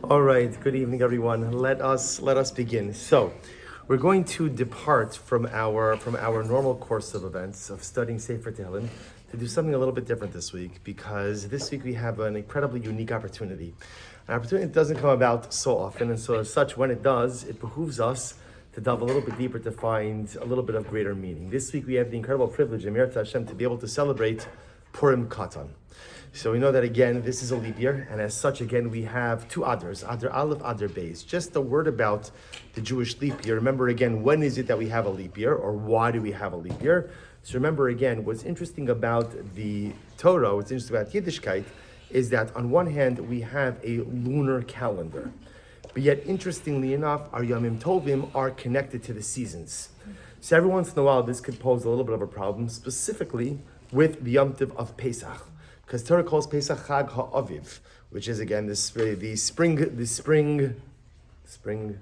All right, good evening, everyone. Let us begin. So, we're going to depart from our normal course of events of studying Sefer Tehillim to do something a little bit different this week, because this week we have an incredibly unique opportunity. An opportunity that doesn't come about so often, and so as such, when it does, it behooves us to delve a little bit deeper to find a little bit of greater meaning. This week we have the incredible privilege, Emir Hashem, to be able to celebrate Purim Katan. So we know that, again, this is a leap year, and as such, again, we have two Adars, Adar Aleph, Adar Beis. Just a word about the Jewish leap year. Remember, again, when is it that we have a leap year, or why do we have a leap year? So remember, again, what's interesting about the Torah, what's interesting about Yiddishkeit, is that on one hand, we have a lunar calendar, but yet, interestingly enough, our Yamim Tovim are connected to the seasons. So every once in a while, this could pose a little bit of a problem, specifically with the Yom Tov of Pesach. Because Torah calls Pesach Chag HaAviv, which is again the spring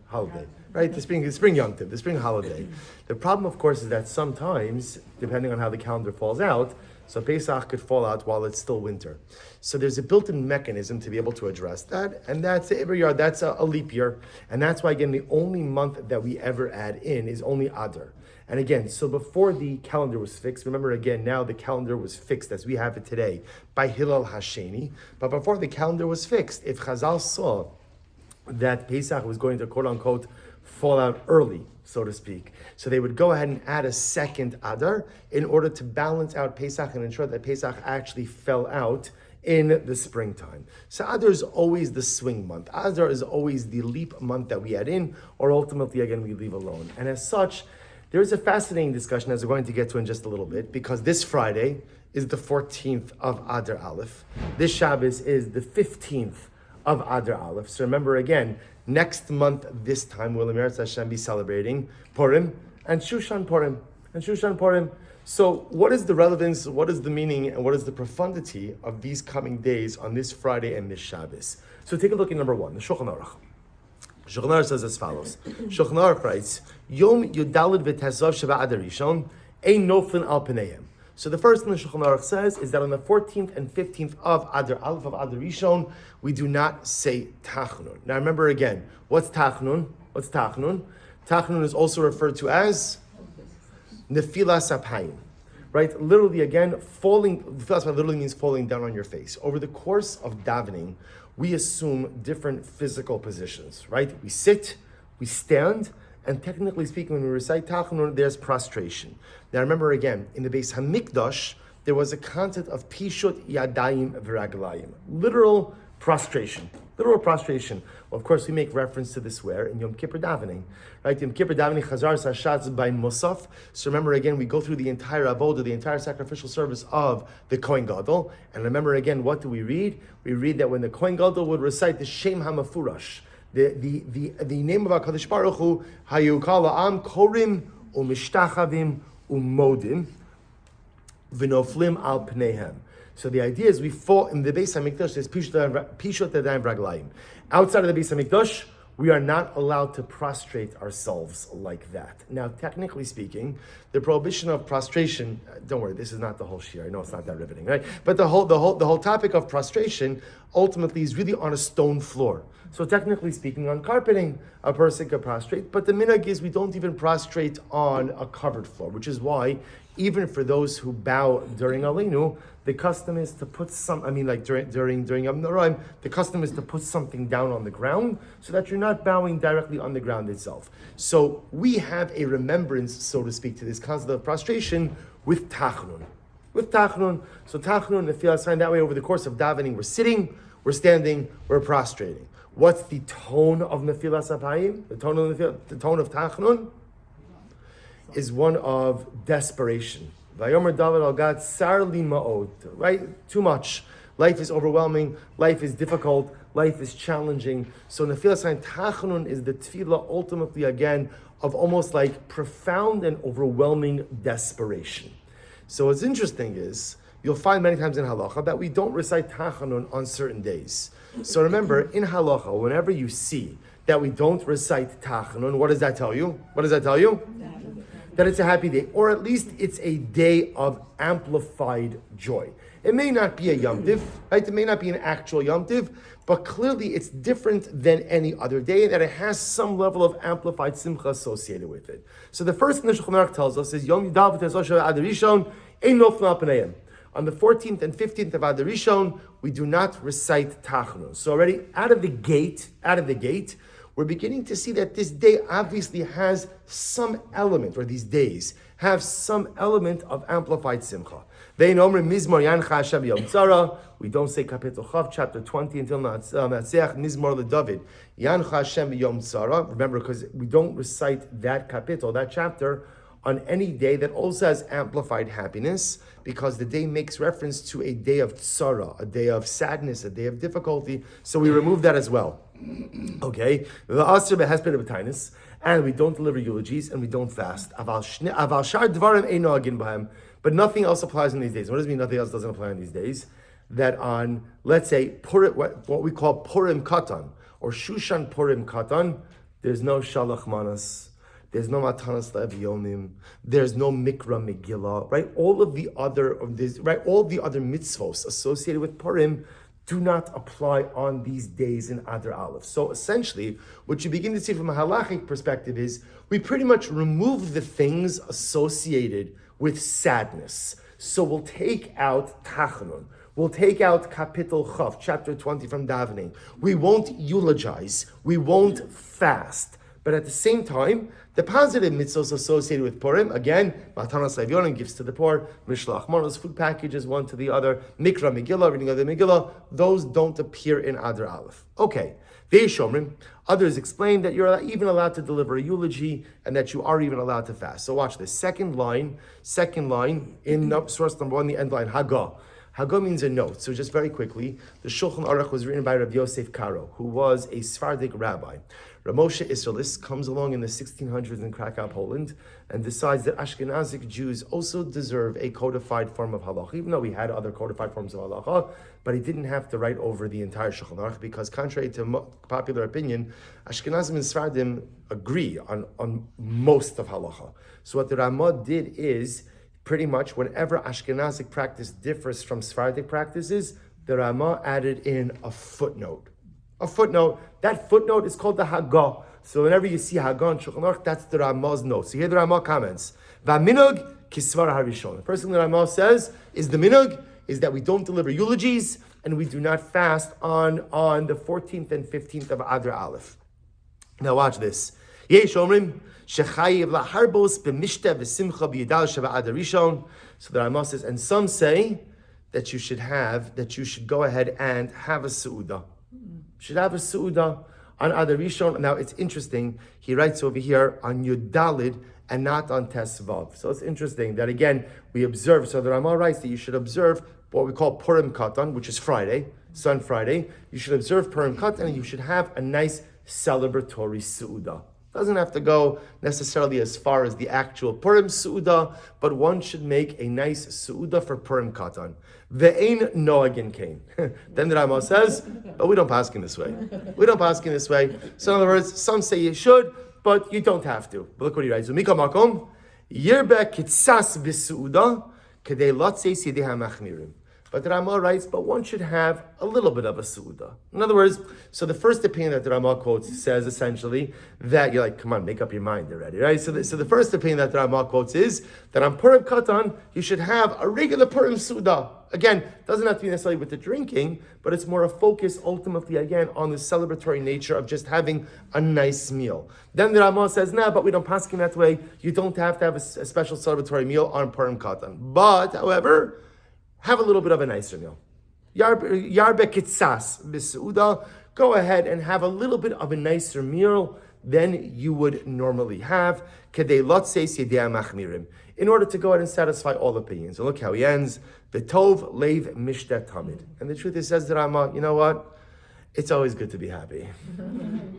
holiday, right? The spring Yom Tov, the spring holiday. The problem, of course, is that sometimes, depending on how the calendar falls out, so Pesach could fall out while it's still winter. So there's a built-in mechanism to be able to address that, and that's every year. That's a leap year, and that's why, again, the only month that we ever add in is only Adar. And again, so before the calendar was fixed, remember again, now the calendar was fixed as we have it today by Hillel Hasheni. But before the calendar was fixed, if Chazal saw that Pesach was going to quote unquote fall out early, so to speak, so they would go ahead and add a second Adar in order to balance out Pesach and ensure that Pesach actually fell out in the springtime. So Adar is always the swing month. Adar is always the leap month that we add in, or ultimately, again, we leave alone. And as such, there is a fascinating discussion, as we're going to get to in just a little bit, because this Friday is the 14th of Adar Aleph. This Shabbos is the 15th of Adar Aleph. So remember again, next month, this time, will Emir Hashem be celebrating Purim and Shushan Purim. So what is the relevance, what is the meaning, and what is the profundity of these coming days on this Friday and this Shabbos? So take a look at number one, the Shulchan Aruch. Shulchan Aruch says as follows. Shulchan Aruch writes, Yom Yudalid v'Tezav Sheba Adar Rishon Ein Noflin Al Pneihem. So the first thing the Shulchan Aruch says is that on the 14th and 15th of Adar Aleph of Adar Rishon, we do not say Tachnun. Now remember again, what's Tachnun? Tachnun is also referred to as Nefilas Apayim. Right? Literally again, Nefilas literally means falling down on your face. Over the course of davening, we assume different physical positions, right? We sit, we stand, and technically speaking, when we recite Tachanun, there's prostration. Now remember again, in the Beis Hamikdash, there was a concept of Pishut Yadayim V'Raglayim, literal prostration. Well, of course, we make reference to this where? In Yom Kippur davening, right? Yom Kippur davening, Chazar Sashatz by Musaf. So remember again, we go through the entire avodah, the entire sacrificial service of the Kohen Gadol. And remember again, what do we read? We read that when the Kohen Gadol would recite the Shem HaMafurash, the name of HaKadosh Baruch Hu, Hayukal Ha'am Korim U'Mishtachavim U'Modim V'Noflim Al Pneihem. So the idea is we fall in the Beis Hamikdash. There's Pishut Yadayim V'Raglayim. Outside of the Beis Hamikdash, we are not allowed to prostrate ourselves like that. Now, technically speaking, the prohibition of prostration. Don't worry, this is not the whole shiur. I know it's not that riveting, right? But the whole topic of prostration ultimately is really on a stone floor. So technically speaking, on carpeting, a person could prostrate. But the minhag is we don't even prostrate on a covered floor, which is why even for those who bow during Aleinu, the custom is to put during Yom Noraim, the custom is to put something down on the ground so that you're not bowing directly on the ground itself. So we have a remembrance, so to speak, to this concept of prostration with Tachnun. So Tachnun, the Nefilas sign that way over the course of davening, we're sitting, we're standing, we're prostrating. What's the tone of Nefilas Apayim? The tone of Tachnun is one of desperation. Vayomer David al Gad sarli ma'od, right? Too much. Life is overwhelming. Life is difficult. Life is challenging. So Nefilas Tachanun is the tefillah ultimately again of almost like profound and overwhelming desperation. So what's interesting is you'll find many times in halacha that we don't recite Tachanun on certain days. So remember, in halacha, whenever you see that we don't recite Tachanun, what does that tell you? That it's a happy day, or at least it's a day of amplified joy. It may not be a Yom Tiv, right? It may not be an actual Yom Tiv, but clearly it's different than any other day, that it has some level of amplified Simcha associated with it. So the first thing the Shulchan Aruch tells us is Yom Yudav V'Tezosha Adar Rishon Ein Nofel Al Pneihem. On the 14th and 15th of Adar Rishon, we do not recite Tachanun. So already out of the gate, we're beginning to see that this day obviously has some element, or these days have some element of amplified Simcha. We don't say Kapitel Chav, chapter 20 until Natseach Mizmor LeDavid. Yancha Hashem Yom Tzara. Remember, because we don't recite that kapitel, that chapter, on any day that also has amplified happiness, because the day makes reference to a day of tzara, a day of sadness, a day of difficulty. So we remove that as well. Okay, and we don't deliver eulogies and we don't fast. But nothing else applies in these days. What does it mean nothing else doesn't apply in these days? That on, let's say, Purim, what we call Purim Katan, or Shushan Purim Katan, there's no Shalach Manas, there's no Matanas Le'Evyonim, there's no Mikra Megillah, right? All the other mitzvos associated with Purim do not apply on these days in Adar Aleph. So essentially, what you begin to see from a halachic perspective is we pretty much remove the things associated with sadness. So we'll take out Tachanun. We'll take out Kapitel Chav, chapter 20 from Davening. We won't eulogize. We won't fast. But at the same time, the positive mitzvahs associated with Purim, again, Matanas Le'Evyonim, gifts to the poor, Mishlach Manos, food packages, one to the other, Mikra Megillah, reading of the Megillah, those don't appear in Adar Aleph. Okay, Ve'eshomrim, others explain that you're even allowed to deliver a eulogy and that you are even allowed to fast. So watch this, second line in source number 1, the end line, Hagah. Hagah means a note. So just very quickly, the Shulchan Aruch was written by Rabbi Yosef Karo, who was a Sephardic rabbi. Ramosha Israelis comes along in the 1600s in Krakow, Poland, and decides that Ashkenazic Jews also deserve a codified form of halacha, even though we had other codified forms of halacha, but he didn't have to write over the entire Shulchan Aruch, because contrary to popular opinion, Ashkenazim and Sephardim agree on most of halacha. So what the Ramah did is, pretty much whenever Ashkenazic practice differs from Sephardic practices, the Ramah added in a footnote. A footnote. That footnote is called the Hagah. So whenever you see Hagah in Shulchan Aruch, that's the Ramah's note. So here the Ramah comments, V'minug kisvar harishon. The first thing the Ramah says is the minug is that we don't deliver eulogies and we do not fast on the 14th and 15th of Adar Aleph. Now watch this. Yesh omrim shechayiv laharbos b'mishta v'simcha b'yidal sheva Adar Rishon. So the Ramah says, and some say that you should go ahead and have a seudah. Should have a seudah on Adar Rishon. Now it's interesting, he writes over here on Yud Dalid and not on Tesvav. So it's interesting that again, we observe, so the Ramah writes that you should observe what we call Purim Katan, which is Friday, Sun Friday. You should observe Purim Katan and you should have a nice celebratory seudah. Doesn't have to go necessarily as far as the actual Purim Su'udah, but one should make a nice Su'udah for Purim Katan. Ve'ein noagin kain. Then the Ramah says, but we don't paskin this way. We don't paskin this way. So in other words, some say you should, but you don't have to. But look what he writes. Umika makom, yirbe kitsas b'su'udah, kedei lotzeis yedei ha'machmirim. But the Ramah writes, but one should have a little bit of a su'udah. In other words, so the first opinion that the Ramah quotes says essentially that you're like, come on, make up your mind already, right? So the first opinion that the Ramah quotes is that on Purim Katan, you should have a regular Purim su'udah. Again, doesn't have to be necessarily with the drinking, but it's more a focus ultimately, again, on the celebratory nature of just having a nice meal. Then the Ramah says, nah, but we don't paskin that way. You don't have to have a special celebratory meal on Purim Katan. But, however, have a little bit of a nicer meal. Yarbe kitsas b'seudah. Go ahead and have a little bit of a nicer meal than you would normally have. Kedei lotzeis yedei machmirim. In order to go ahead and satisfy all opinions. And look how he ends. V'tov leiv mishtet tamid. And the truth is, says the Ramah, you know what? It's always good to be happy.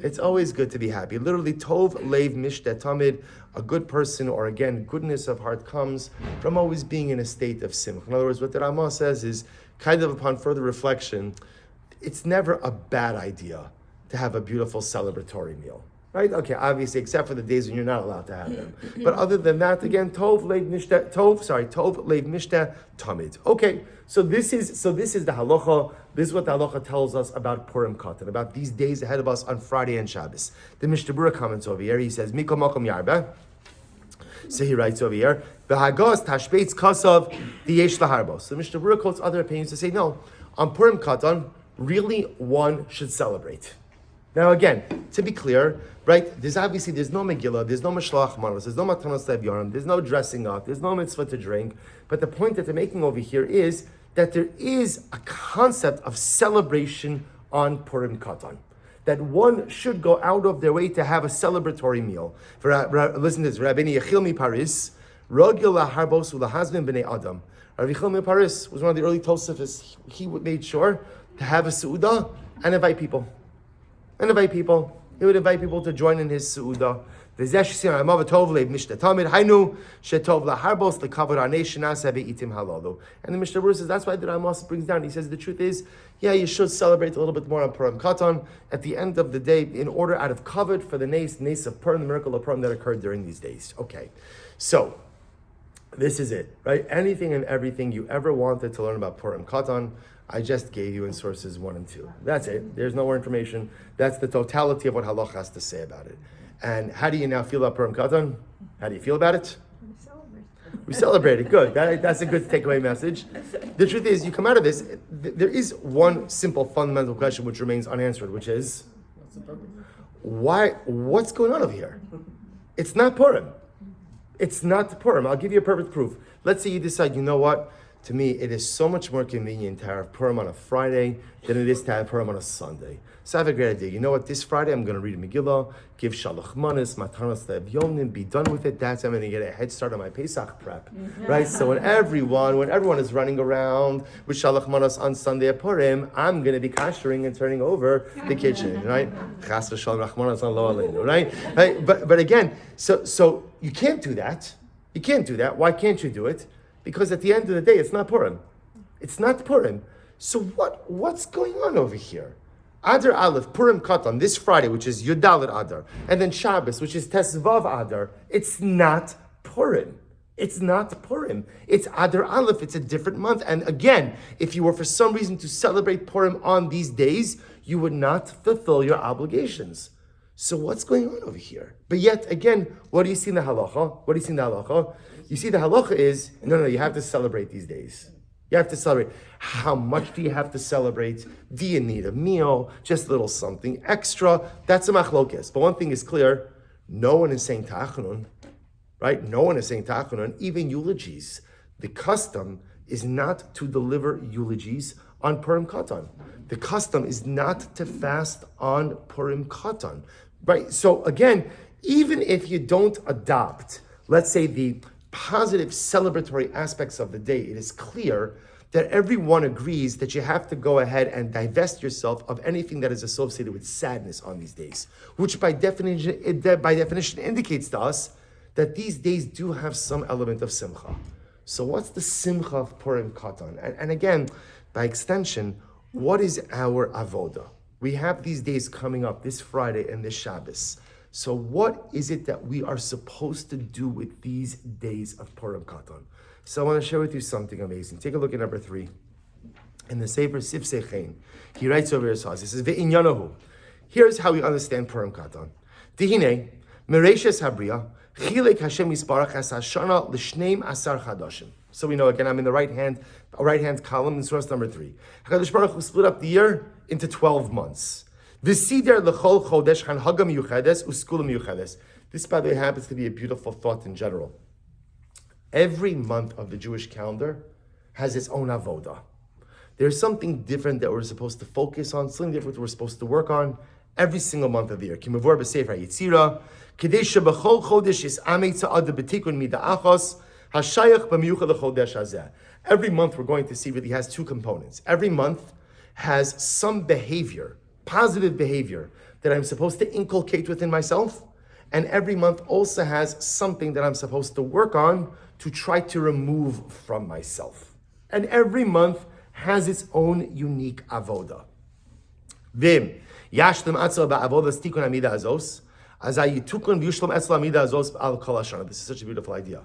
It's always good to be happy. Literally, tov leiv mishtet tamid. A good person, or again, goodness of heart comes from always being in a state of simcha. In other words, what the Ramah says is, kind of upon further reflection, it's never a bad idea to have a beautiful celebratory meal. Right? Okay, obviously, except for the days when you're not allowed to have them. But other than that, again, tov leiv mishta tamid. Okay, so this is the halacha. This is what the halacha tells us about Purim Katan, about these days ahead of us on Friday and Shabbos. The Chaburah comments over here. He says, Mikol makom yarba. So he writes over here, V'hagos tashbeitz kasav v'yesh laharbos. So Chaburah quotes other opinions to say, no, on Purim Katan, really one should celebrate. Now again, to be clear, right, there's no Megillah, there's no Mashloach Manos, there's no Matanos Lev there's no dressing up, there's no mitzvah to drink, but the point that they're making over here is that there is a concept of celebration on Purim Katan. That one should go out of their way to have a celebratory meal. Listen to this, Rabbeinu Yechiel mi Paris, Rogil laharbos ulahazmin b'nei Adam. Rabbi Yechiel mi Paris was one of the early Tosafists. He made sure to have a Seudah and invite people. He would invite people to join in his Seudah. And the Mishnah Berurah says that's why the Ramos brings down. He says the truth is, yeah, you should celebrate a little bit more on Purim Katan at the end of the day, in order out of kavod for the nace of Purim, the miracle of Purim that occurred during these days. Okay, so this is it, right? Anything and everything you ever wanted to learn about Purim Katan, I just gave you in sources 1 and 2. That's it. There's no more information. That's the totality of what Halach has to say about it. And how do you now feel about Purim Katan? How do you feel about it? We celebrated. Good. That's a good takeaway message. The truth is, you come out of this, there is one simple fundamental question which remains unanswered, which is, what's going on over here? It's not Purim. It's not Purim. I'll give you a perfect proof. Let's say you decide, you know what? To me, it is so much more convenient to have Purim on a Friday than it is to have Purim on a Sunday. So I have a great idea. You know what? This Friday, I'm going to read a Megillah, give Shalach Manis, Matanos Lev Yomnim, be done with it. That's how I'm going to get a head start on my Pesach prep, right? So when everyone is running around with Shalach Manis on Sunday at Purim, I'm going to be kashering and turning over the kitchen, right? Chas v'shalom rachmanos on lo aleinu, right? But again, so you can't do that. You can't do that. Why can't you do it? Because at the end of the day, it's not Purim. It's not Purim. So what's going on over here? Adar Aleph, Purim Katan, this Friday, which is Yudalit Adar, and then Shabbos, which is Tesvav Adar. It's not Purim. It's not Purim. It's Adar Aleph. It's a different month. And again, if you were for some reason to celebrate Purim on these days, you would not fulfill your obligations. So what's going on over here? But yet, again, what do you see in the halacha? You see the halacha is, no, you have to celebrate these days. You have to celebrate. How much do you have to celebrate? Do you need a meal? Just a little something extra? That's a machlokes. But one thing is clear, no one is saying ta'achanun, right? No one is saying ta'achanun, even eulogies. The custom is not to deliver eulogies on Purim Katan. The custom is not to fast on Purim Katan, right? So again, even if you don't adopt, let's say, the positive celebratory aspects of the day, it is clear that everyone agrees that you have to go ahead and divest yourself of anything that is associated with sadness on these days, which by definition indicates to us that these days do have some element of Simcha. So what's the Simcha of Purim Katan? And again, by extension, what is our avoda? We have these days coming up, this Friday and this Shabbos. So what is it that we are supposed to do with these days of Purim Katan? So I want to share with you something amazing. Take a look at number 3. In the Sefer Sif Sechein, he writes over his house. He says, Ve'inyanahu. Here's how we understand Purim Katan. Dihine, Mereishes Habriya, Chilek Hashem Yisparach Hasashana L'Shneim Asar Chadashim. So we know, again, I'm in the right hand column in source number 3. HaKadosh Baruch Hu split up the year into 12 months. V'sider l'chol chodesh chan hagam yuchedes uskulam yuchedes. This, by the way, happens to be a beautiful thought in general. Every month of the Jewish calendar has its own avoda. There's something different that we're supposed to focus on, something different we're supposed to work on every single month of the year. Kimavor b'sefer yitzira, kedei shebachol chodesh yis'amei tza'ad b'tikun mida achos, hashayach b'miyuchad l'chodesh hazeh. Every month we're going to see really has 2 components. Every month has some behavior, positive behavior, that I'm supposed to inculcate within myself. And every month also has something that I'm supposed to work on to try to remove from myself. And every month has its own unique avoda. Vim, yashtem atzal ba'avodas tikun amida azos, This is such a beautiful idea.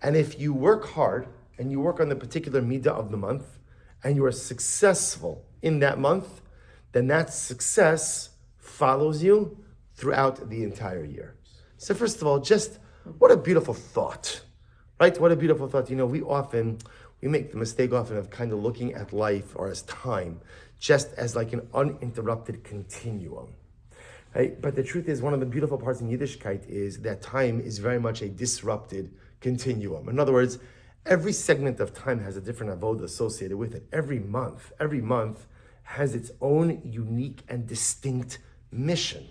And if you work hard and you work on the particular midah of the month and you are successful in that month, then that success follows you throughout the entire year. So first of all, just what a beautiful thought, right? What a beautiful thought. We make the mistake often of kind of looking at life or as time just as like an uninterrupted continuum. Right? But the truth is, one of the beautiful parts in Yiddishkeit is that time is very much a disrupted continuum. In other words, every segment of time has a different avodah associated with it. Every month has its own unique and distinct mission.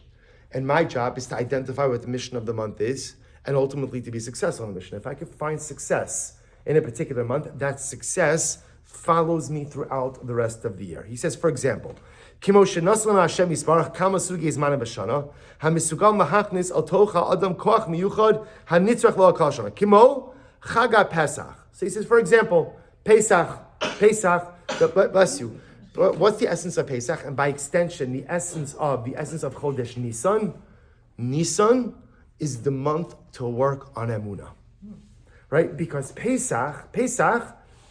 And my job is to identify what the mission of the month is and ultimately to be successful in the mission. If I could find success in a particular month, that success follows me throughout the rest of the year. He says, for example, Kimo shenaslana Hashem yisbarach kama sugi zmana b'shana hamisugal mahachnis al tocha adam koach miyuchad hanitzrach lo akal shana Kimo Chaga Pesach. So he says, for example, Pesach, bless you. What's the essence of Pesach? And by extension, the essence of Chodesh Nisan. Nisan is the month to work on Emunah, right? Because Pesach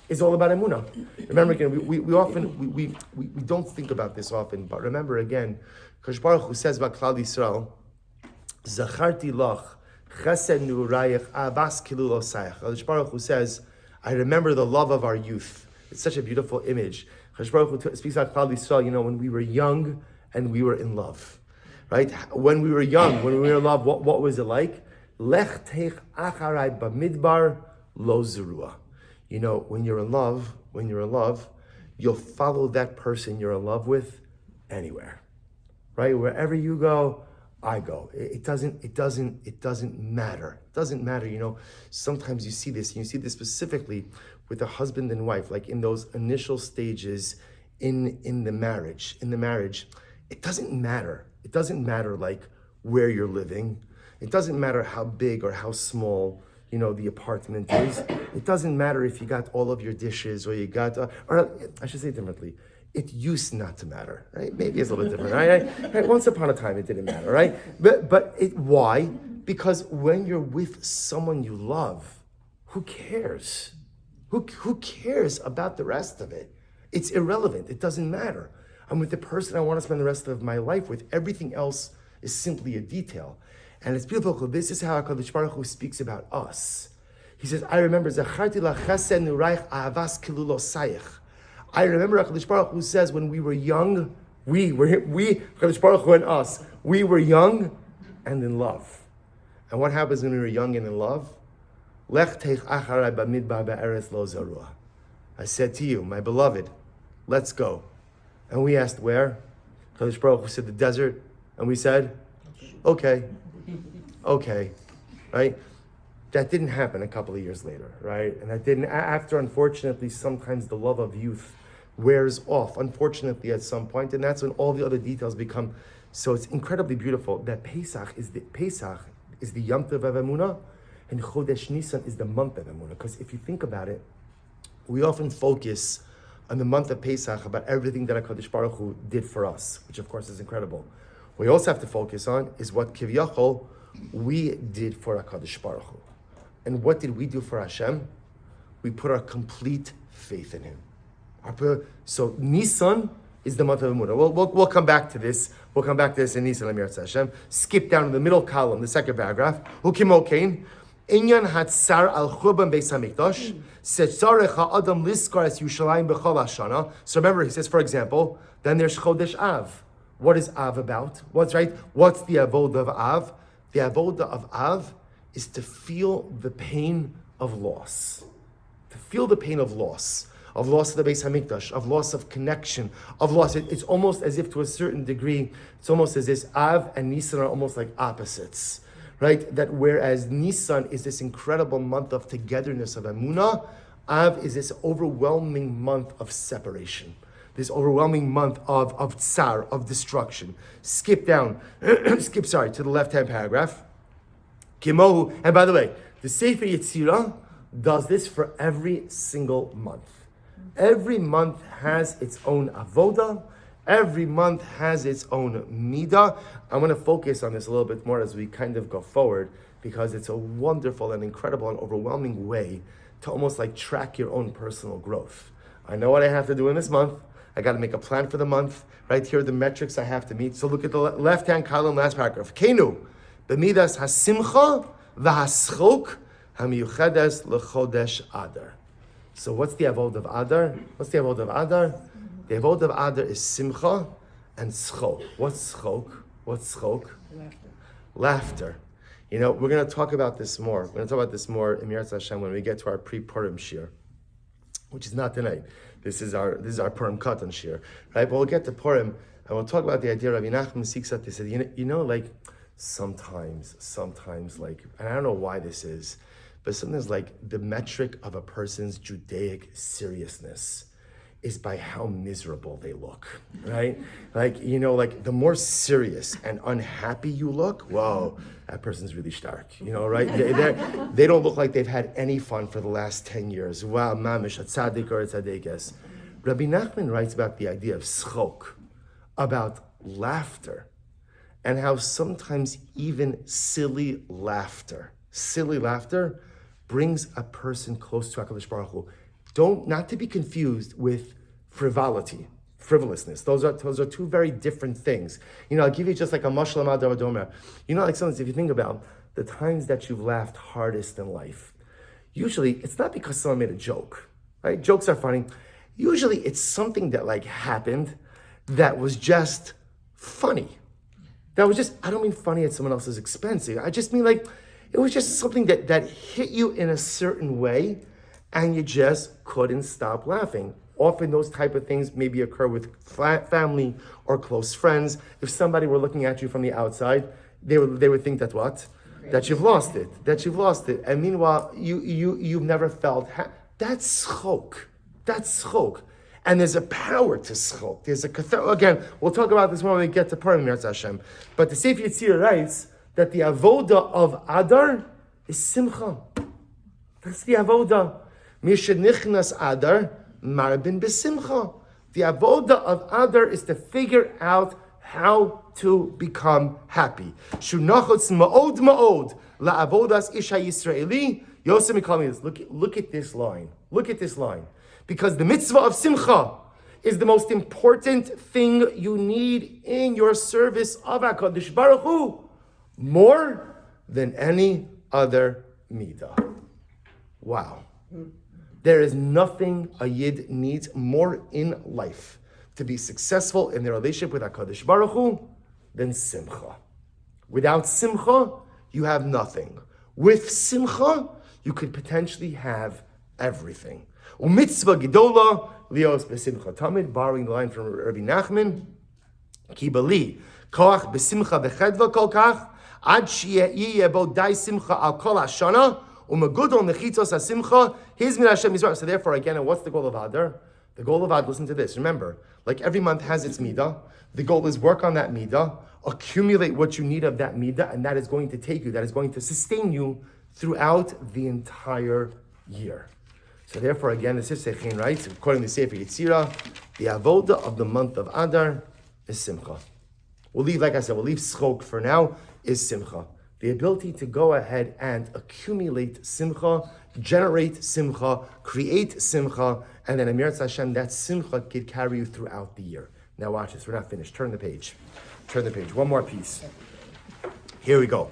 is all about Emunah. Remember again, we don't think about this often, but remember again, Kadosh Baruch Hu says about Klal Yisrael, Zacharti lach chesed nurayich avas kilul osayach. Kadosh Baruch Hu says, I remember the love of our youth. It's such a beautiful image. Kadosh Baruch Hu speaks about Klal Yisrael, when we were young and we were in love, right? When we were young, when we were in love, what was it like? Lech teich acharai bamidbar lo zerua. When you're in love, you'll follow that person you're in love with anywhere, right? Wherever you go, I go. It doesn't matter. It doesn't matter. Sometimes you see this, and you see this specifically with a husband and wife, like in those initial stages in the marriage. It doesn't matter. It doesn't matter like where you're living. It doesn't matter how big or how small the apartment is. It doesn't matter if you got all of your dishes or you got, or I should say it differently. It used not to matter, right? Maybe it's a little different, right? Once upon a time, it didn't matter, right? But why? Because when you're with someone you love, who cares? Who cares about the rest of it? It's irrelevant. It doesn't matter. I'm with the person I want to spend the rest of my life with. Everything else is simply a detail. And it's beautiful. This is how HaKadosh Baruch Hu speaks about us. He says, I remember, Zacharti la chesed nurayich avas kilul osayich. I remember HaKadosh Baruch Hu says when we were young, we, HaKadosh Baruch Hu and us, we were young and in love. And what happens when we were young and in love? Lech teich acharai bamidbar be'eretz lo zarua. I said to you, my beloved, let's go. And we asked where? HaKadosh Baruch Hu said the desert. And we said, okay, right? That didn't happen a couple of years later, right? And that didn't, after unfortunately, sometimes the love of youth wears off, unfortunately at some point, and that's when all the other details become, so it's incredibly beautiful that Pesach is the Yom Tov of Emunah, and Chodesh Nisan is the month of Emunah. Because if you think about it, we often focus on the month of Pesach about everything that HaKadosh Baruch Hu did for us, which of course is incredible. What we also have to focus on is what Kivyachol we did for HaKadosh Baruch Hu. And what did we do for Hashem? We put our complete faith in Him. So Nisan is the month of Emunah. We'll come back to this. We'll come back to this in Nisan. Hashem. Skip down to the middle column, the second paragraph. Ukimokein Inyan Hatzar al Churban Beis Hamikdash Setzarech Ha'adam Liskar Es Yushalayim B'chol Hashana. So remember, he says, for example, then there's Chodesh Av. What is Av about? What's the avodah of Av? The avodah of Av is to feel the pain of loss. To feel the pain of loss of the Beis Hamikdash, of loss of connection, of loss. It's almost as if to a certain degree, it's almost as if Av and Nisan are almost like opposites, right? That whereas Nisan is this incredible month of togetherness of Emunah, Av is this overwhelming month of separation. This overwhelming month of tsar, of destruction. Skip to the left-hand paragraph. Kimohu, and by the way, the Sefer Yetzirah does this for every single month. Every month has its own avodah, Every month has its own midah. I'm going to focus on this a little bit more as we kind of go forward, because it's a wonderful and incredible and overwhelming way to almost like track your own personal growth. I know what I have to do in this month. I got to make a plan for the month. Right here are the metrics I have to meet. So look at the left-hand column, last paragraph. Kenu, b'midas hasimcha v'haschok hamiyuchedes l'chodesh Adar. So what's the avod of Adar? What's the avod of Adar? The avod of Adar is simcha and schok. What's schok? What's schok? Laughter. You know, we're going to talk about this more. We're going to talk about this more in Mirat Hashem when we get to our pre-Purim shir, which is not tonight. This is our Purim Katan shir, right? But we'll get to Purim and we'll talk about the idea of Rabbi Nachman Siksat. They said, you know, like sometimes, like, and I don't know why this is, but sometimes like the metric of a person's Judaic seriousness is by how miserable they look, right? Like, you know, like the more serious and unhappy you look, whoa, that person's really stark, you know, right? They don't look like they've had any fun for the last 10 years. Wow, mamish, a tzaddik or a tzaddikes. Rabbi Nachman writes about the idea of schok, about laughter, and how sometimes even silly laughter brings a person close to HaKadosh Baruch Hu. Not to be confused with frivolousness. Those are two very different things. You know, I'll give you just like a mashal adomer. You know, like sometimes if you think about the times that you've laughed hardest in life, usually it's not because someone made a joke, right? Jokes are funny. Usually it's something that like happened that was just funny. That was just, I don't mean funny at someone else's expense. I just mean like, it was just something that hit you in a certain way and you just couldn't stop laughing. Often those type of things maybe occur with family or close friends. If somebody were looking at you from the outside, they would think that what? That you've lost it. And meanwhile, you've never felt, that's schok. And there's a power to schok. There's a, again, we'll talk about this more when we get to Purim, Mirz Hashem. But the Sefer Yetzirah writes that the avoda of Adar is simcha. That's the avoda. Mishenichnas Adar, marbin besimcha. The avoda of Adar is to figure out how to become happy. Shunachotz ma'od la'avodas isha Yisraeli yosem mikamidas. Look at this line. Look at this line. Because the mitzvah of simcha is the most important thing you need in your service of HaKadosh Baruch Hu, more than any other midah. Wow. There is nothing a Yid needs more in life to be successful in their relationship with HaKadosh Baruch Hu than simcha. Without simcha, you have nothing. With simcha, you could potentially have everything. Umitzvah gedola lios besimcha tamid, borrowing the line from Rabbi Nachman, ki bali koach besimcha bechedva kol kach ad sheyeh bo dai simcha al kol hashana umagudol nechitzos hasimcha his min Hashem Yisrael. So therefore, again, what's the goal of Adar? The goal of Adar, listen to this. Remember, like every month has its midah. The goal is work on that midah, accumulate what you need of that midah, and that is going to take you, that is going to sustain you throughout the entire year. So therefore, again, the Sif Sechin writes, according to Sefer Yetzirah, the avoda of the month of Adar is simcha. We'll leave schok for now, is simcha. The ability to go ahead and accumulate simcha, generate simcha, create simcha, and then Amir Hashem, that simcha could carry you throughout the year. Now watch this, we're not finished. Turn the page. One more piece. Here we go.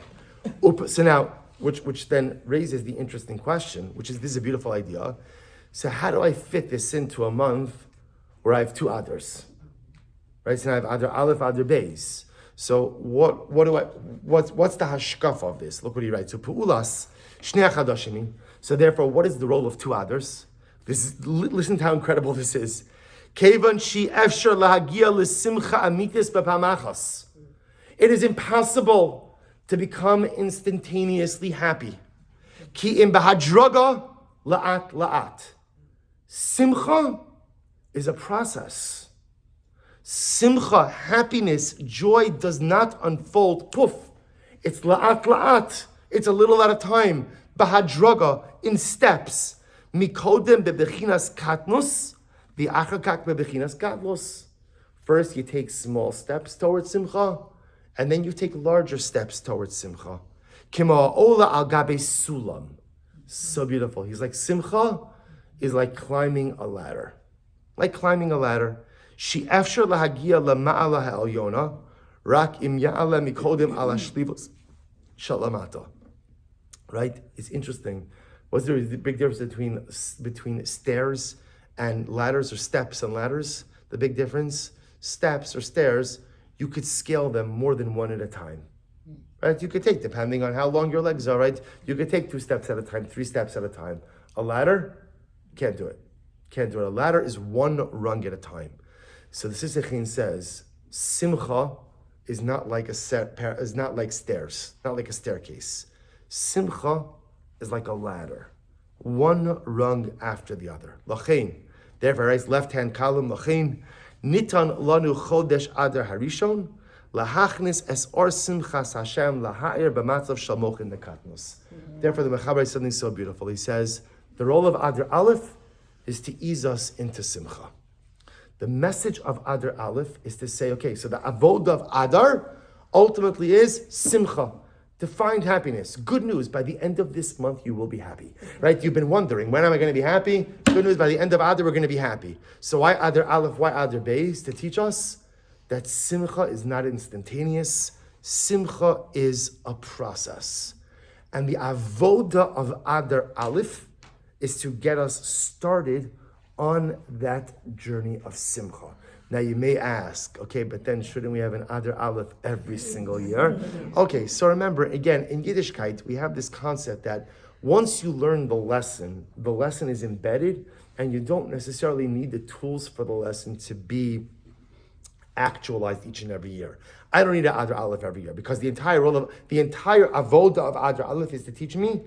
So now, which then raises the interesting question, which is, this is a beautiful idea. So how do I fit this into a month where I have two Adars? Right, so I have Adar Aleph, Adar Beis. So what's the hashkaf of this? Look what he writes. So Pu'ulas, Shnei Chadashim. So therefore, what is the role of two Adars? Listen to how incredible this is. Kevan shi efshar lahagia l'simcha amitis b'pamachas. It is impossible to become instantaneously happy. Ki im bahadraga la'at. Simcha is a process. Simcha, happiness, joy does not unfold, poof. It's la'at. It's a little at a time. Bahadraga, in steps. Mikodem bebechinas katnus, v'achakak bebechinas gadlus. First, you take small steps towards Simcha, and then you take larger steps towards Simcha. Kima ola al gabe sulam. So beautiful. He's like, Simcha is like climbing a ladder. Like climbing a ladder. She efshar lahagia lama'ala ha'elyona, rak im ya'ala mikodim ala shlivos shalamata. Right? It's interesting. What's the big difference between stairs and ladders, or steps and ladders? The big difference? Steps or stairs, you could scale them more than one at a time. Right? You could take, depending on how long your legs are, right? You could take 2 steps at a time, 3 steps at a time. A ladder, can't do it. Can't do it. A ladder is 1 rung at a time. So the Sisachin says, Simcha is not like stairs, not like a staircase. Simcha is like a ladder, 1 rung after the other. Lachein, therefore, right, left-hand column, Lachein, Nitan lanu chodesh adar harishon, lahachnis es or simchas Hashem laha'ir b'matzav shalmoch in the katnos. Therefore, the Mechaber is something so beautiful. He says, the role of Adar Aleph is to ease us into Simcha. The message of Adar Aleph is to say, okay, so the avodah of Adar ultimately is Simcha, to find happiness. Good news, by the end of this month, you will be happy. Right? You've been wondering, when am I going to be happy? Good news, by the end of Adar, we're going to be happy. So why Adar Aleph, why Adar Beis? To teach us that Simcha is not instantaneous. Simcha is a process. And the avodah of Adar Aleph is to get us started on that journey of Simcha. Now you may ask, okay, but then shouldn't we have an Adar Aleph every single year? Okay, so remember, again, in Yiddishkeit, we have this concept that once you learn the lesson is embedded, and you don't necessarily need the tools for the lesson to be actualized each and every year. I don't need an Adar Aleph every year, because the entire avodah of Adar Aleph is to teach me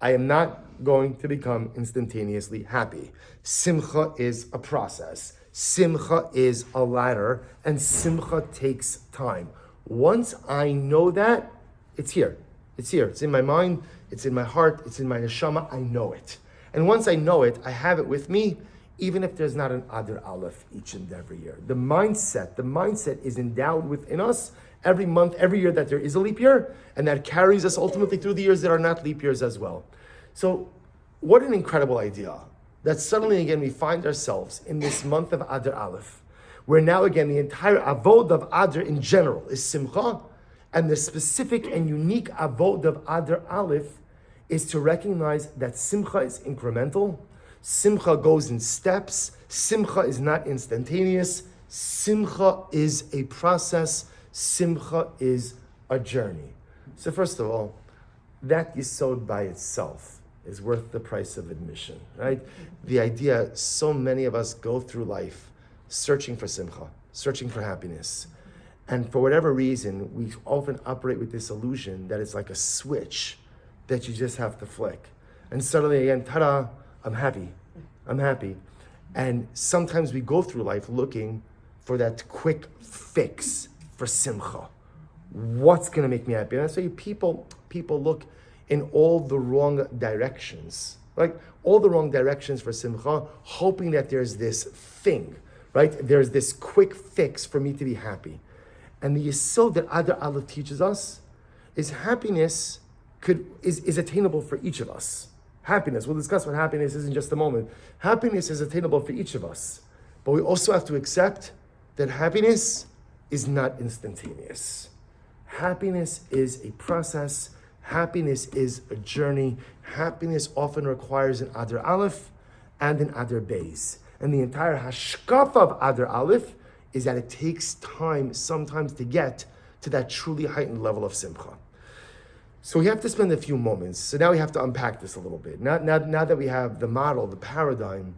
I am not going to become instantaneously happy. Simcha is a process. Simcha is a ladder, and Simcha takes time. Once I know that, it's here. It's here. It's in my mind. It's in my heart. It's in my neshama. I know it. And once I know it, I have it with me, even if there's not an Adar Aleph each and every year. The mindset is endowed within us every month, every year that there is a leap year, and that carries us ultimately through the years that are not leap years as well. So, what an incredible idea that suddenly again we find ourselves in this month of Adar Aleph, where now again the entire avodah of Adar in general is Simcha, and the specific and unique avodah of Adar Aleph is to recognize that Simcha is incremental, Simcha goes in steps, Simcha is not instantaneous, Simcha is a process, Simcha is a journey. So first of all, that yisod by itself is worth the price of admission, right? The idea, so many of us go through life searching for Simcha, searching for happiness. And for whatever reason, we often operate with this illusion that it's like a switch that you just have to flick. And suddenly again, ta-da, I'm happy. And sometimes we go through life looking for that quick fix for Simcha. What's going to make me happy? And that's why people look in all the wrong directions, like all the wrong directions for Simcha, hoping that there's this thing, right? There's this quick fix for me to be happy. And the yesod that Adar Aleph teaches us is happiness is attainable for each of us. Happiness, we'll discuss what happiness is in just a moment. Happiness is attainable for each of us. But we also have to accept that happiness is not instantaneous. Happiness is a process. Happiness is a journey. Happiness often requires an Adar Aleph and an Adar Beis. And the entire hashkafa of Adar Aleph is that it takes time sometimes to get to that truly heightened level of Simcha. So we have to spend a few moments. So now we have to unpack this a little bit. Now that we have the model, the paradigm,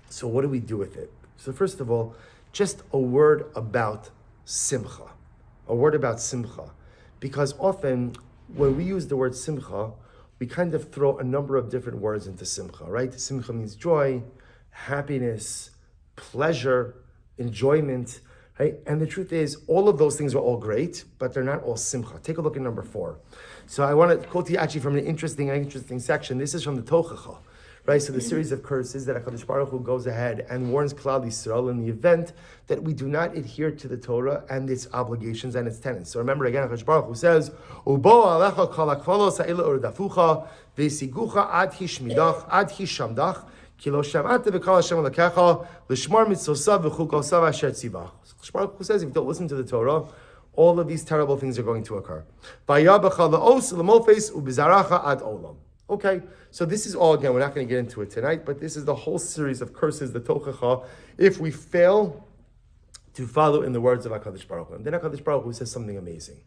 so what do we do with it? So first of all, just a word about Simcha. A word about Simcha. Because often, when we use the word Simcha, we kind of throw a number of different words into Simcha, right? Simcha means joy, happiness, pleasure, enjoyment, right? And the truth is, all of those things are all great, but they're not all Simcha. Take a look at number 4. So I want to quote to you actually from an interesting section. This is from the Tochacha, right? So the series of curses that HaKadosh Baruch Hu goes ahead and warns Klal Yisrael in the event that we do not adhere to the Torah and its obligations and its tenets. So remember again, HaKadosh Baruch Hu says, "Ubo alecha kol hakvalos ha'ila urdafucha v'sigucha ad hishmidach ad hishamdach ki lo sham'ata v'kol Hashem alekecha l'shmar mitzosav v'chukosav asher tzivach." HaKadosh Baruch Hu says, if you don't listen to the Torah, all of these terrible things are going to occur. Okay, so this is all, again, we're not going to get into it tonight, but this is the whole series of curses, the tochacha, if we fail to follow in the words of HaKadosh Baruch Hu. And then HaKadosh Baruch Hu says something amazing.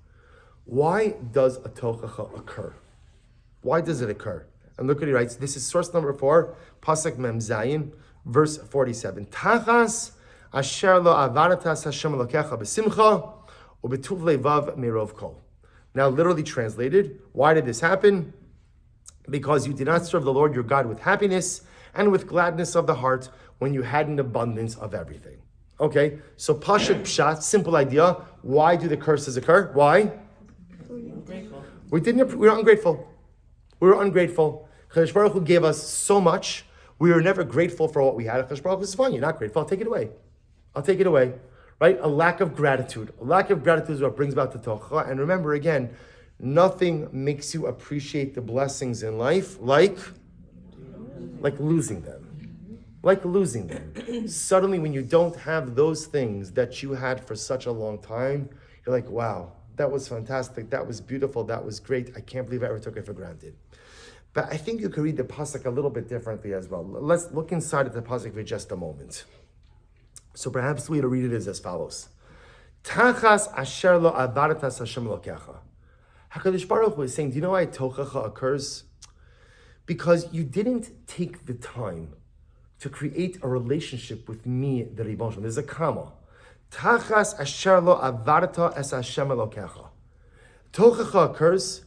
Why does a tochacha occur? Why does it occur? And look what he writes. This is source number 4, Pasuk Mem Zayin, verse 47. Tachas asher lo avaratas Hashem Elokecha b'simcha u'betuv levav merov kol. Now, literally translated, why did this happen? Because you did not serve the Lord your God with happiness and with gladness of the heart when you had an abundance of everything. Okay, so Pashat Pshat, simple idea. Why do the curses occur? Why? We were ungrateful. We were ungrateful. Chadosh Baruch Hu gave us so much. We were never grateful for what we had. Chadosh Baruch Hu says, fine, you're not grateful. I'll take it away. I'll take it away. Right? A lack of gratitude. A lack of gratitude is what brings about the tochacha. And remember again, nothing makes you appreciate the blessings in life like losing them. Like losing them. Suddenly, when you don't have those things that you had for such a long time, you're like, wow, that was fantastic, that was beautiful, that was great. I can't believe I ever took it for granted. But I think you could read the pasuk a little bit differently as well. Let's look inside of the pasuk for just a moment. So perhaps the way to read it is as follows. Tachas asher lo avaratas Hashem Elokecha. HaKadosh Baruch Hu is saying, do you know why tochacha occurs? Because you didn't take the time to create a relationship with me, the Ribbon Shalom. There's a comma. Tachas asher lo avarta es Hashem Elokecha. Tochacha occurs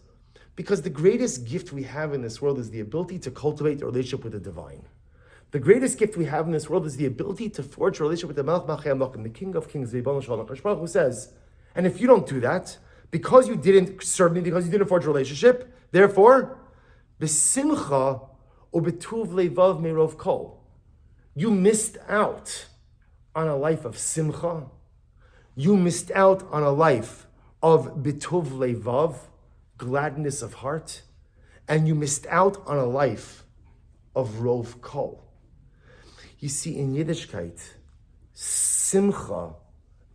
because the greatest gift we have in this world is the ability to cultivate a relationship with the divine. The greatest gift we have in this world is the ability to forge a relationship with the Melech Malchei HaMelachim, the King of Kings, the Ribbon Shalom. HaKadosh Baruch Hu says, and if you don't do that, because you didn't serve me, because you didn't forge a relationship, therefore, b'simcha u'betuv levav merov kol. You missed out on a life of simcha. You missed out on a life of betuv levav, gladness of heart. And you missed out on a life of rov kol. You see, in Yiddishkeit, simcha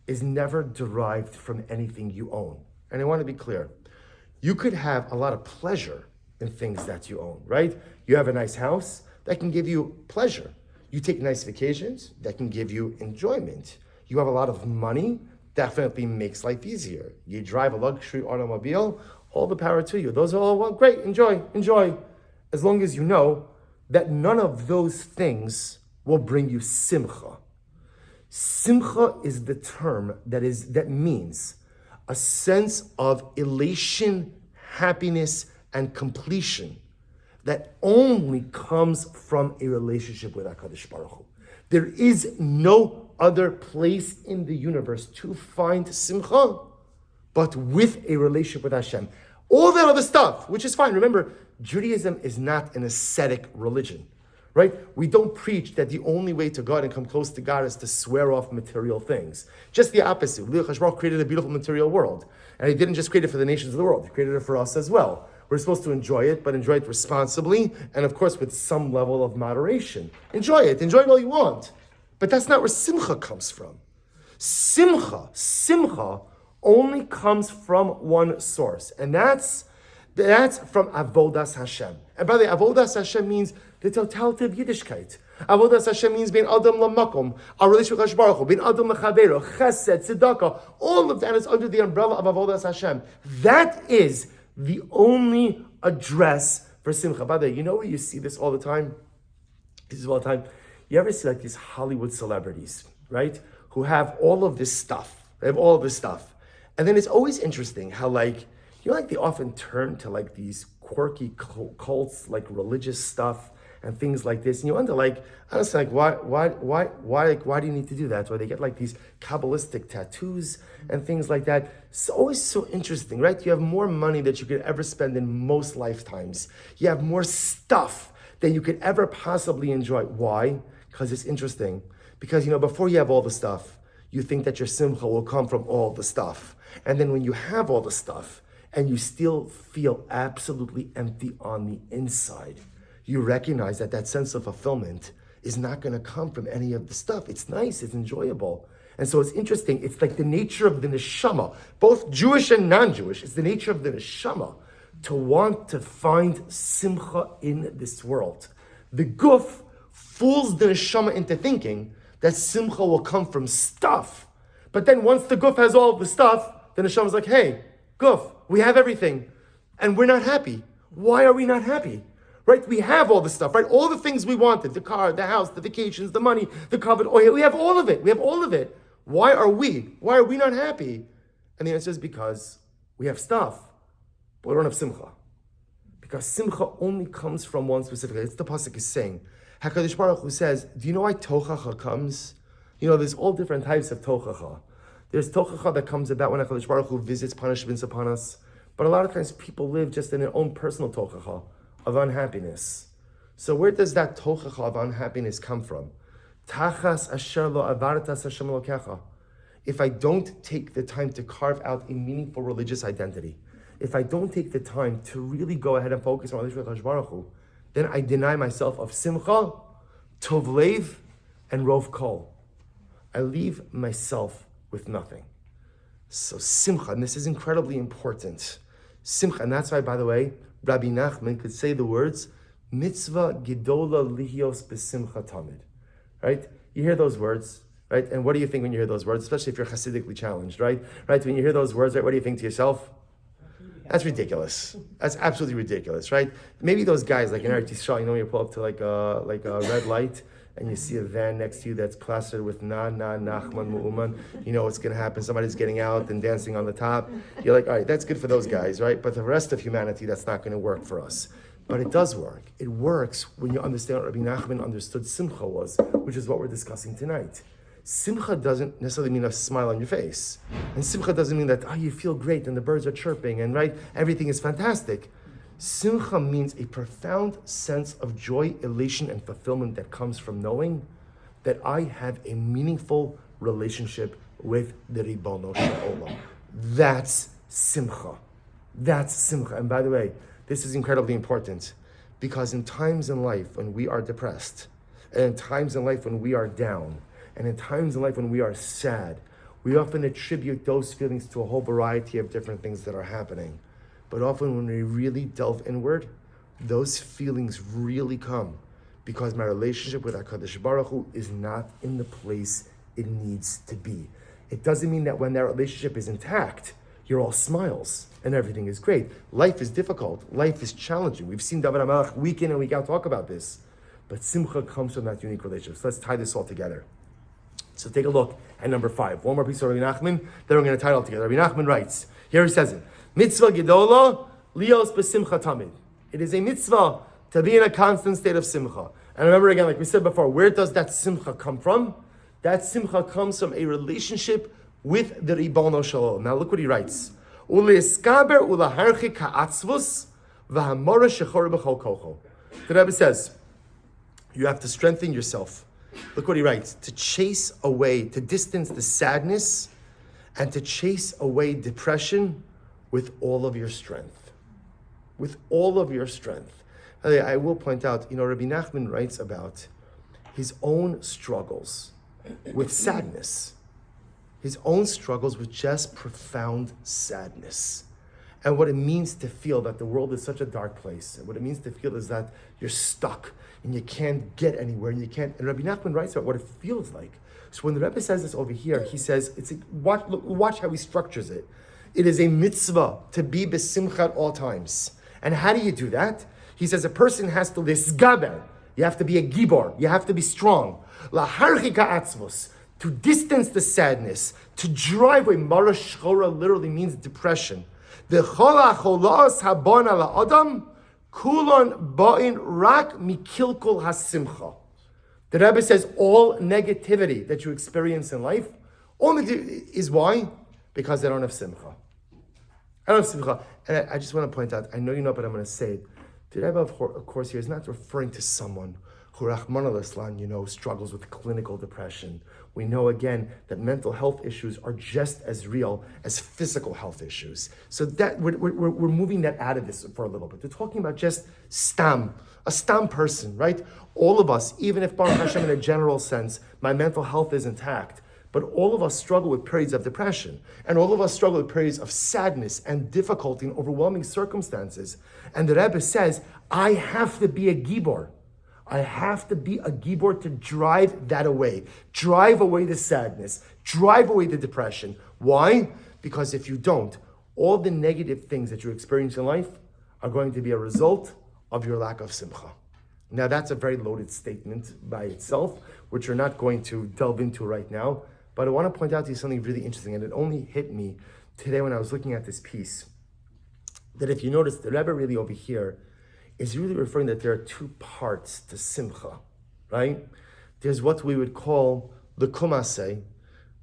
is never derived from anything you own. And I want to be clear. You could have a lot of pleasure in things that you own, right? You have a nice house, that can give you pleasure. You take nice vacations, that can give you enjoyment. You have a lot of money, definitely makes life easier. You drive a luxury automobile, all the power to you. Those are all, well, great, enjoy. As long as you know that none of those things will bring you simcha. Simcha is the term that means a sense of elation, happiness, and completion that only comes from a relationship with HaKadosh Baruch Hu. There is no other place in the universe to find simcha but with a relationship with Hashem. All that other stuff, which is fine. Remember, Judaism is not an ascetic religion, right? We don't preach that the only way to God and come close to God is to swear off material things. Just the opposite. HaKadosh Baruch Hu created a beautiful material world. And he didn't just create it for the nations of the world. He created it for us as well. We're supposed to enjoy it, but enjoy it responsibly, and of course with some level of moderation. Enjoy it all you want. But that's not where simcha comes from. Simcha only comes from one source, and that's from Avodas Hashem. And by the way, Avodas Hashem means the totality of Yiddishkeit. Avodas Hashem means being Adam Lamakom, our relationship with HaKadosh Baruch Hu, being Adam Lechavero, Chesed, Tzedakah. All of that is under the umbrella of Avodas Hashem. That is the only address for Simcha. By the way, you know where you see this all the time? You ever see like these Hollywood celebrities, right? Who have all of this stuff. They have all of this stuff. And then it's always interesting how they often turn to like these quirky cults, like religious stuff and things like this. And you wonder, honestly, why do you need to do that? Or they get like these Kabbalistic tattoos and things like that. It's always so interesting, right? You have more money that you could ever spend in most lifetimes. You have more stuff that you could ever possibly enjoy. Why? Because it's interesting. Because, before you have all the stuff, you think that your simcha will come from all the stuff. And then when you have all the stuff and you still feel absolutely empty on the inside, you recognize that that sense of fulfillment is not going to come from any of the stuff. It's nice, it's enjoyable. And so it's interesting. It's like the nature of the neshama, both Jewish and non-Jewish. It's the nature of the neshama to want to find simcha in this world. The guf fools the neshama into thinking that simcha will come from stuff. But then once the guf has all the stuff, the neshama's like, hey, guf, we have everything, and we're not happy. Why are we not happy? Right? We have all the stuff, right? All the things we wanted, the car, the house, the vacations, the money, the covered oil. We have all of it. We have all of it. Why are we not happy? And the answer is because we have stuff, but we don't have simcha. Because simcha only comes from one specific. It's the pasuk is saying. HaKadosh Baruch Hu says, do you know why tochacha comes? There's all different types of tochacha. There's tochacha that comes about when HaKadosh Baruch Hu visits punishments upon us. But a lot of times people live just in their own personal tochacha of unhappiness. So where does that tochacha of unhappiness come from? Tachas asher lo avartas Hashem elokecha. If I don't take the time to carve out a meaningful religious identity, if I don't take the time to really go ahead and focus on my relationship with HaKadosh Baruch Hu, then I deny myself of simcha, tov lev, and rov kol. I leave myself with nothing. So simcha, and this is incredibly important. Simcha, and that's why, by the way, Rabbi Nachman could say the words, mitzvah gedola lihios besimcha tamid. Right? You hear those words, right? And what do you think when you hear those words, especially if you're Hasidically challenged, right? Right? When you hear those words, right, what do you think to yourself? That's ridiculous. That's absolutely ridiculous, right? Maybe those guys, like in Eretz Yisrael, you pull up to like a red light and you see a van next to you that's plastered with Nachman Mu'uman. You know what's going to happen. Somebody's getting out and dancing on the top. You're like, all right, that's good for those guys, right? But the rest of humanity, that's not going to work for us. But it does work. It works when you understand what Rabbi Nachman understood Simcha was, which is what we're discussing tonight. Simcha doesn't necessarily mean a smile on your face. And Simcha doesn't mean that, you feel great and the birds are chirping and right, everything is fantastic. Simcha means a profound sense of joy, elation, and fulfillment that comes from knowing that I have a meaningful relationship with the Ribono Shel Olam. That's Simcha. That's Simcha. And by the way, this is incredibly important because in times in life when we are depressed, and in times in life when we are down, and in times in life when we are sad, we often attribute those feelings to a whole variety of different things that are happening. But often when we really delve inward, those feelings really come because my relationship with HaKadosh Baruch Hu is not in the place it needs to be. It doesn't mean that when that relationship is intact, you're all smiles and everything is great. Life is difficult. Life is challenging. We've seen David HaMelech week in and week out talk about this. But Simcha comes from that unique relationship. So let's tie this all together. So take a look at number 5. One more piece of Rabbi Nachman, then we're going to tie it all together. Rabbi Nachman writes, here he says it, mitzvah gedola lios besimcha tamid. It is a mitzvah to be in a constant state of simcha. And remember again, like we said before, where does that simcha come from? That simcha comes from a relationship with the Ribono Shel Olam. Now look what he writes. Uleskaber ulaharchi ka'atzvus v'hamora shechor b'chol kocho. The Rebbe says, you have to strengthen yourself. Look what he writes. To chase away, to distance the sadness and to chase away depression with all of your strength. With all of your strength. I will point out, Rabbi Nachman writes about his own struggles with sadness. His own struggles with just profound sadness. And what it means to feel that the world is such a dark place. And what it means to feel is that you're stuck and you can't get anywhere and you can't. And Rabbi Nachman writes about what it feels like. So when the Rebbe says this over here, he says, watch how he structures it. It is a mitzvah to be besimcha at all times. And how do you do that? He says a person has to lisgaber. You have to be a gibor. You have to be strong. Laharchi ka'atzvos. To distance the sadness. To drive away. Mara shchora literally means depression. The chola cholas habon ala adam kulon ba'in rak mikilkul hasimcha. The Rebbe says all negativity that you experience in life, only is why? Because they don't have simcha. I don't have simcha. And I just want to point out, I know you know, but I'm going to say it. The Rebbe, of course, here is not referring to someone who, Rahman al-Islam, struggles with clinical depression. We know again that mental health issues are just as real as physical health issues. So that we're moving that out of this for a little bit. They're talking about just a stam person, right? All of us, even if Baruch Hashem in a general sense, my mental health is intact, but all of us struggle with periods of depression, and all of us struggle with periods of sadness and difficulty and overwhelming circumstances. And the Rebbe says, I have to be a gibor. I have to be a gibor to drive that away. Drive away the sadness. Drive away the depression. Why? Because if you don't, all the negative things that you experience in life are going to be a result of your lack of simcha. Now that's a very loaded statement by itself, which we're not going to delve into right now. But I want to point out to you something really interesting, and it only hit me today when I was looking at this piece, that if you notice, the Rebbe really over here is really referring that there are two parts to Simcha, right? There's what we would call the kumase,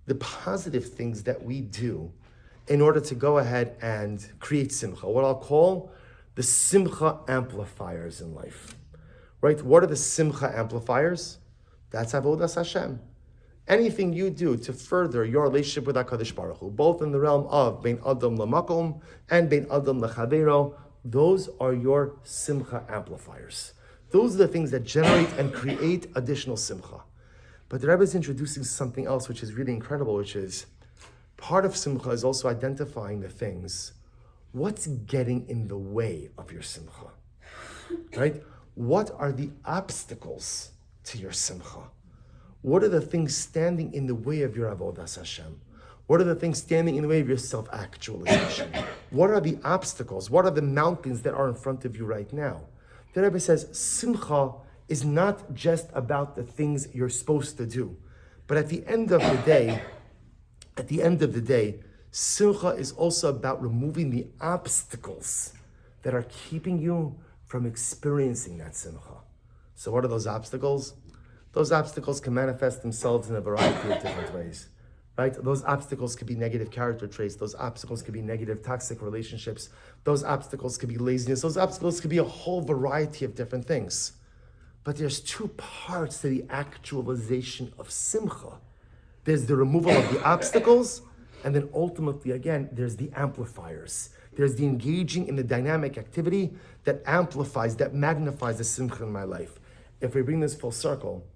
the positive things that we do in order to go ahead and create Simcha, what I'll call the Simcha amplifiers in life, right? What are the Simcha amplifiers? That's Avodas Hashem. Anything you do to further your relationship with HaKadosh Baruch Hu, both in the realm of Bein Adam Lamakom and Bein Adam Lechavero, those are your Simcha amplifiers. Those are the things that generate and create additional Simcha. But the Rebbe is introducing something else which is really incredible, which is part of Simcha is also identifying the things. What's getting in the way of your Simcha? Right? What are the obstacles to your Simcha? What are the things standing in the way of your Avodas Hashem? What are the things standing in the way of your self-actualization? What are the obstacles? What are the mountains that are in front of you right now? The Rebbe says, Simcha is not just about the things you're supposed to do. But at the end of the day, Simcha is also about removing the obstacles that are keeping you from experiencing that Simcha. So what are those obstacles? Those obstacles can manifest themselves in a variety of different ways, right? Those obstacles could be negative character traits. Those obstacles could be negative toxic relationships. Those obstacles could be laziness. Those obstacles could be a whole variety of different things. But there's two parts to the actualization of Simcha. There's the removal of the obstacles, and then ultimately, again, there's the amplifiers. There's the engaging in the dynamic activity that amplifies, that magnifies the Simcha in my life. If we bring this full circle,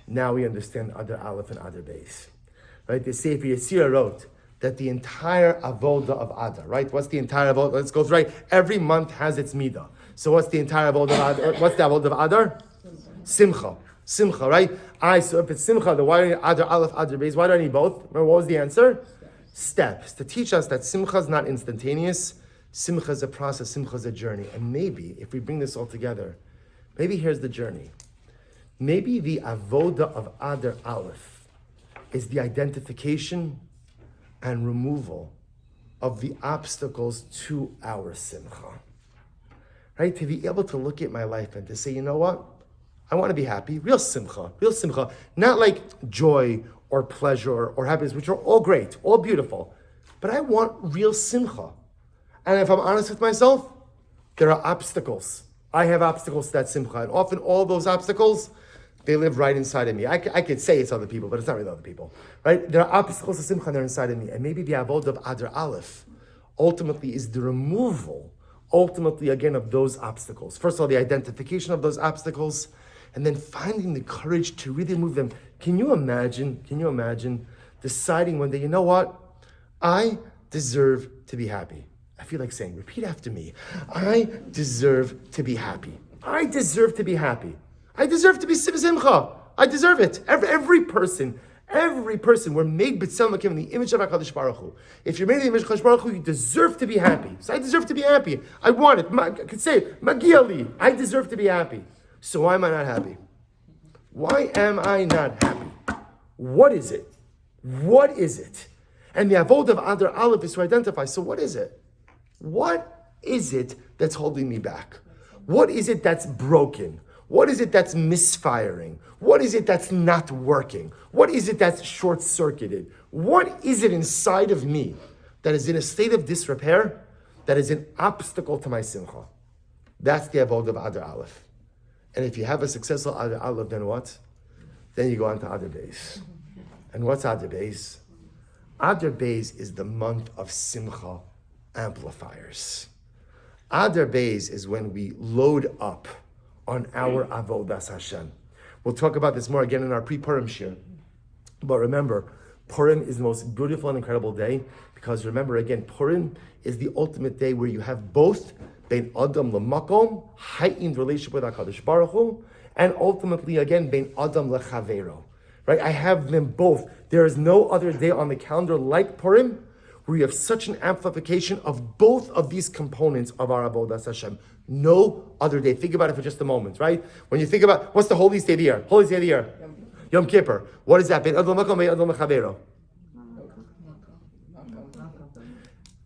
now we understand Adar Aleph and Adar Beis. Right? The Sefer Yetzirah wrote that the entire avoda of Adar, right? What's the entire avoda? Let's go through, right? Every month has its midah. So what's the entire avoda of Adar? What's the avoda of Adar? Simcha. Simcha, right? So if it's Simcha, then why do I need Adar Aleph, Adar Beis? Why do I need both? Remember, what was the answer? Steps. To teach us that Simcha is not instantaneous. Simcha is a process. Simcha is a journey. And maybe, if we bring this all together, maybe here's the journey. Maybe the avoda of Adar Aleph is the identification and removal of the obstacles to our Simcha. Right? To be able to look at my life and to say, you know what? I want to be happy. Real Simcha. Not like joy or pleasure or happiness, which are all great, all beautiful. But I want real Simcha. And if I'm honest with myself, there are obstacles. I have obstacles to that Simcha. And often all those obstacles, they live right inside of me. I could say it's other people, but it's not really other people, right? There are obstacles to Simcha, and they're inside of me. And maybe the avodah of Adar Aleph ultimately is the removal, again, of those obstacles. First of all, the identification of those obstacles, and then finding the courage to really remove them. Can you imagine deciding one day, you know what? I deserve to be happy. I feel like saying, repeat after me. I deserve to be happy. I deserve to be happy. I deserve to be simcha. I deserve it. Every person, we're made b'tzelem in the image of HaKadosh Baruch Hu. If you're made in the image of HaKadosh Baruch Hu, you deserve to be happy. So I deserve to be happy. I want it. I could say it. Magia li. I deserve to be happy. So why am I not happy? Why am I not happy? What is it? And the avodah of Adar Aleph is to identify. So what is it? What is it that's holding me back? What is it that's broken? What is it that's misfiring? What is it that's not working? What is it that's short-circuited? What is it inside of me that is in a state of disrepair, that is an obstacle to my simcha? That's the avodah of Adar Aleph. And if you have a successful Adar Aleph, then what? Then you go on to Adar Beis. And what's Adar Beis? Adar Beis is the month of Simcha amplifiers. Adar Beis is when we load up on our avodas Hashem. We'll talk about this more again in our pre-Purim shir. But remember, Purim is the most beautiful and incredible day because remember again, Purim is the ultimate day where you have both Bein Adam L'Makom, heightened relationship with HaKadosh Baruch Hu, and ultimately again, Bein Adam L'Chavero. Right? I have them both. There is no other day on the calendar like Purim where you have such an amplification of both of these components of our Avodas Hashem. No other day. Think about it for just a moment, right? When you think about, what's the holiest day of the year? Holiest day of the year? Yom Kippur. What is that? Bein Adam L'Makom, Bein Adam L'Chavero.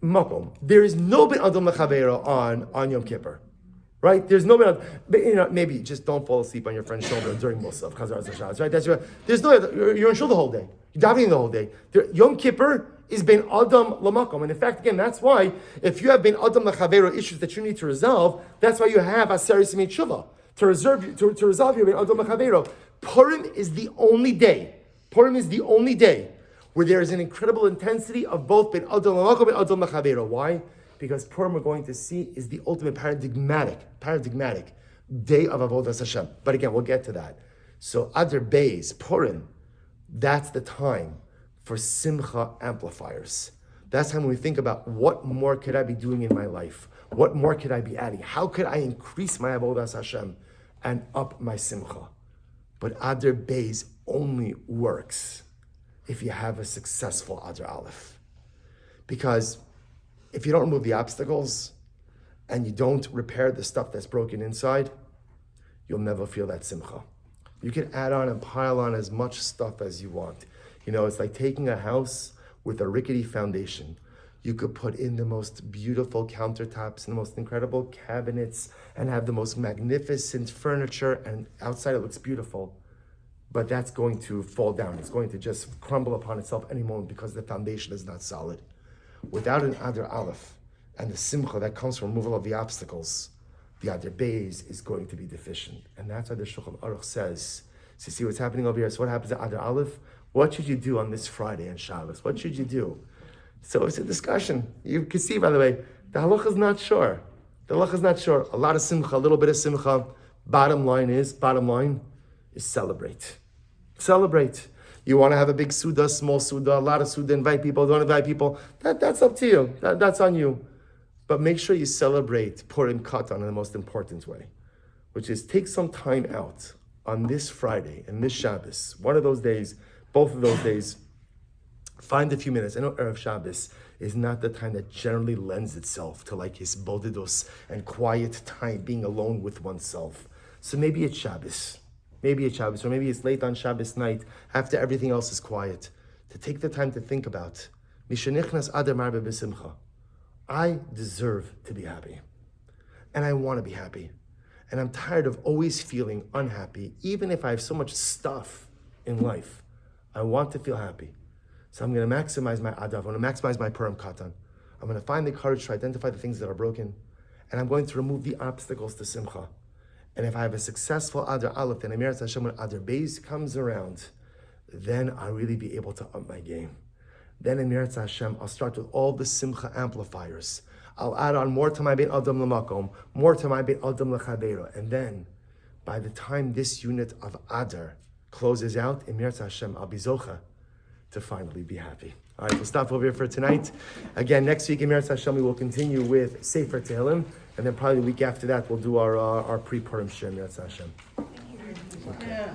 Makom. There is no Bein Adam L'Chavero on Yom Kippur. Right? There's no Bein Adam. Maybe just don't fall asleep on your friend's shoulder during Musaf, Chazar Zashaz, right? There's no, you're in shul the whole day. You're davening the whole day. Yom Kippur is Bein Adam L'Makom. And in fact, again, that's why if you have Bein Adam L'Chavero issues that you need to resolve, that's why you have Aseret Simei Tshuva to resolve your Bein Adam L'Chavero. Purim is the only day where there is an incredible intensity of both Bein Adam L'Makom and Adam L'Chavero. Why? Because Purim, we're going to see, is the ultimate paradigmatic day of Avodas Hashem. But again, we'll get to that. So Adar Beis, Purim, that's the time for Simcha amplifiers. That's time when we think about what more could I be doing in my life? What more could I be adding? How could I increase my Avodas Hashem and up my Simcha? But Adar Beis only works if you have a successful Adar Aleph. Because if you don't remove the obstacles and you don't repair the stuff that's broken inside, you'll never feel that Simcha. You can add on and pile on as much stuff as you want. You know, it's like taking a house with a rickety foundation. You could put in the most beautiful countertops and the most incredible cabinets and have the most magnificent furniture, and outside it looks beautiful. But that's going to fall down. It's going to just crumble upon itself any moment because the foundation is not solid. Without an Adar Aleph and the Simcha that comes from removal of the obstacles, the Adar Beis is going to be deficient. And that's why the Shulchan Aruch says, so you see what's happening over here? So what happens at Adar Aleph? What should you do on this Friday and Shabbos? What should you do? So it's a discussion. You can see, by the way, the halacha is not sure. A lot of Simcha, a little bit of Simcha. Bottom line is celebrate. Celebrate. You want to have a big Suda, small Suda, a lot of Suda, invite people, don't invite people. That's up to you. That's on you. But make sure you celebrate Purim Katan in the most important way, which is take some time out on this Friday and this Shabbos, one of those days, both of those days, find a few minutes. I know Erev Shabbos is not the time that generally lends itself to like his bodidus and quiet time, being alone with oneself. So maybe it's Shabbos, or maybe it's late on Shabbos night after everything else is quiet, to take the time to think about, Mishanichnas Adar Marbe B'Simcha. I deserve to be happy, and I want to be happy, and I'm tired of always feeling unhappy, even if I have so much stuff in life. I want to feel happy. So I'm going to maximize my Adav. I'm going to maximize my Purim Katan. I'm going to find the courage to identify the things that are broken. And I'm going to remove the obstacles to Simcha. And if I have a successful Adar Aleph, then Amirat Hashem, when Adar Beis comes around, then I'll really be able to up my game. Then Amirat Hashem, I'll start with all the Simcha amplifiers. I'll add on more to my Bein Adam L'Makom, more to my Bein Adam L'Chavero. And then, by the time this unit of Adar closes out, Amirat Hashem, I'll be Zocha to finally be happy. All right, we'll stop over here for tonight. Again, next week, Amirat Hashem, we will continue with Sefer Tehillim, and then probably the week after that, we'll do our pre-Purim Shir, Amirat Hashem. Okay.